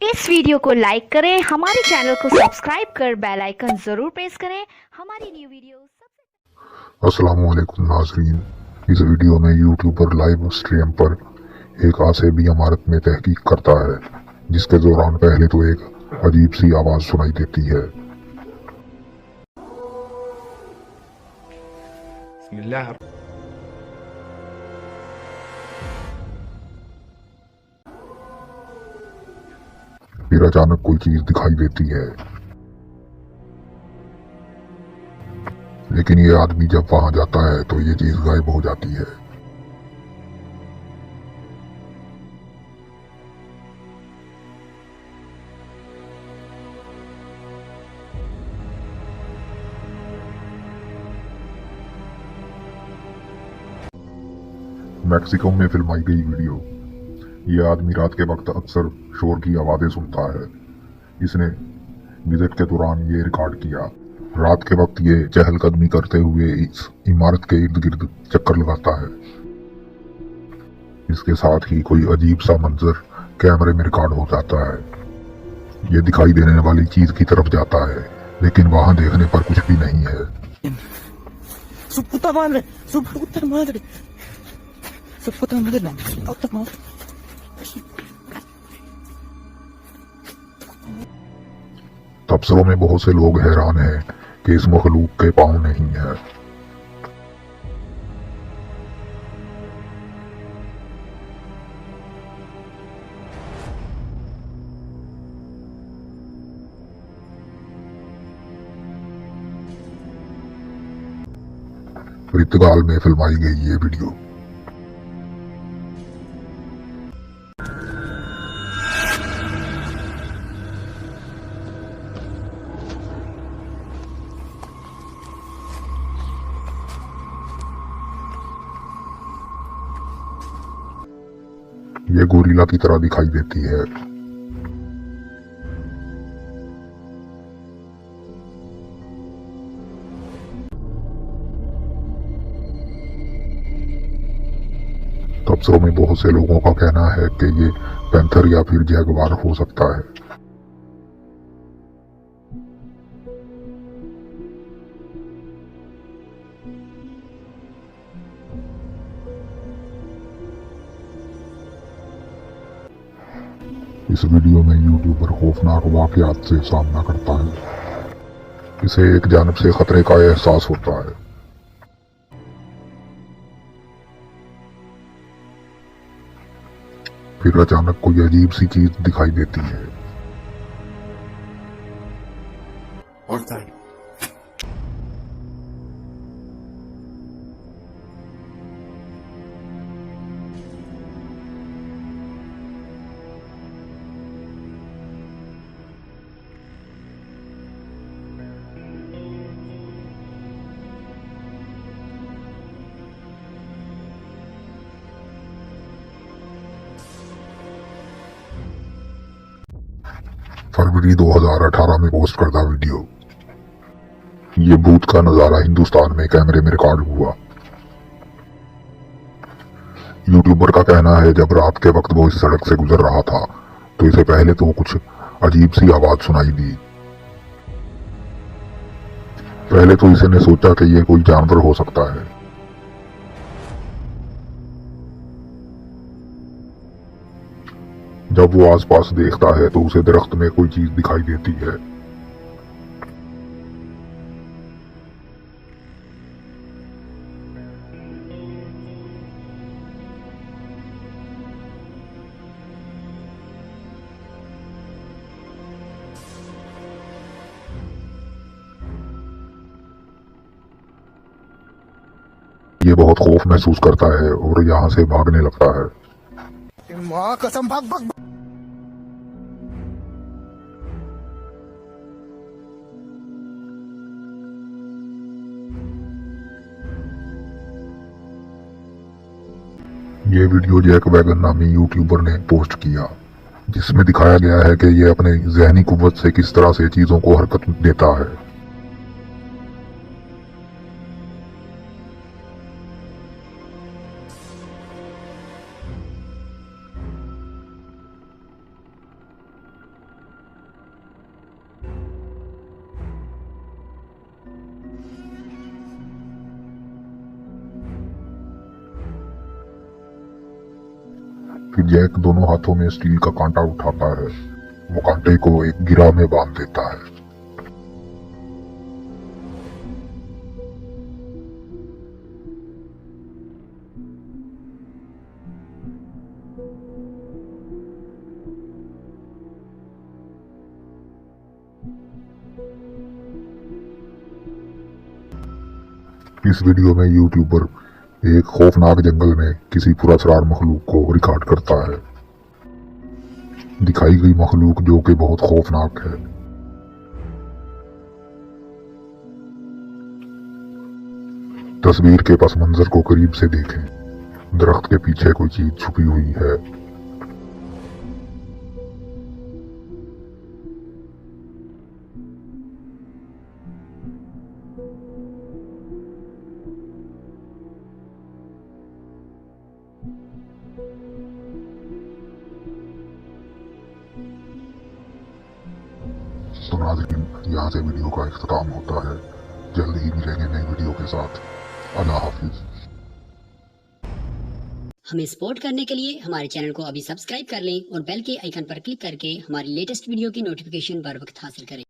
इस वीडियो को लाइक करें, हमारे चैनल को सब्सक्राइब कर बेल आइकन जरूर प्रेस करें हमारी न्यू वीडियो सबसे। अस्सलामुअलैकुम नाजरीन। इस वीडियो में यूट्यूबर लाइव स्ट्रीम पर एक आसेबी इमारत में तहकीक करता है, जिसके दौरान पहले तो एक अजीब सी आवाज़ सुनाई देती है। फिर अचानक कोई चीज दिखाई देती है, लेकिन ये आदमी जब वहां जाता है तो ये चीज गायब हो जाती है। मैक्सिको में फिल्माई गई वीडियो। ये आदमी रात के वक्त अक्सर शोर की आवाजें सुनता है। इसने विजिट के दौरान ये रिकॉर्ड किया। रात के वक्त ये चहलकदमी करते हुए इस इमारत के इर्द गिर्द चक्कर लगाता है। इसके साथ ही कोई अजीब सा मंजर कैमरे में रिकॉर्ड हो जाता है। ये दिखाई देने वाली चीज की तरफ जाता है, लेकिन वहां देखने पर कुछ भी नहीं है। Su puta madre, su puta madre, su puta madre, no, su puta madre. तबसरों में बहुत से लोग हैरान हैं कि इस मखलूक के पाँव नहीं है। पुर्तगाल में फिल्माई गई ये वीडियो। ये गोरिल्ला की तरह दिखाई देती है। तबसरों में बहुत से लोगों का कहना है कि ये पैंथर या फिर जैगवार हो सकता है। इस वीडियो में यूट्यूबर खौफनाक वाकयात से सामना करता है। इसे एक जानब से खतरे का एहसास होता है। फिर अचानक कोई अजीब सी चीज दिखाई देती है। फरवरी 2018 में पोस्ट करता वीडियो। ये भूत का नजारा हिंदुस्तान में कैमरे में रिकॉर्ड हुआ। यूट्यूबर का कहना है जब रात के वक्त वो इस सड़क से गुजर रहा था तो इसे पहले तो कुछ अजीब सी आवाज सुनाई दी। पहले तो इसने सोचा कि ये कोई जानवर हो सकता है। जब वो आसपास देखता है तो उसे दरख्त में कोई चीज दिखाई देती है। ये बहुत खौफ महसूस करता है और यहाँ से भागने लगता है। माँ कसम भाग भाग। ये वीडियो जैक वैगन नामी यूट्यूबर ने पोस्ट किया, जिसमें दिखाया गया है कि ये अपने जहनी कुव्वत से किस तरह से चीजों को हरकत देता है। फिर जैक दोनों हाथों में स्टील का कांटा उठाता है। वो कांटे को एक गिरा में बांध देता है। इस वीडियो में यूट्यूबर एक खौफनाक जंगल में किसी पुरस्कार मखलूक को रिकॉर्ड करता है। दिखाई गई मखलूक जो कि बहुत खौफनाक है। तस्वीर के पस मंजर को करीब से देखें। दरख्त के पीछे कोई चीज छुपी हुई है। तो नाज़रीन, यहाँ से वीडियो का इख्तिताम होता है। जल्द ही मिलेंगे नई वीडियो के साथ। अल्लाह हाफिज। हमें सपोर्ट करने के लिए हमारे चैनल को अभी सब्सक्राइब कर लें और बेल के आइकन पर क्लिक करके हमारी लेटेस्ट वीडियो की नोटिफिकेशन बर वक्त हासिल करें।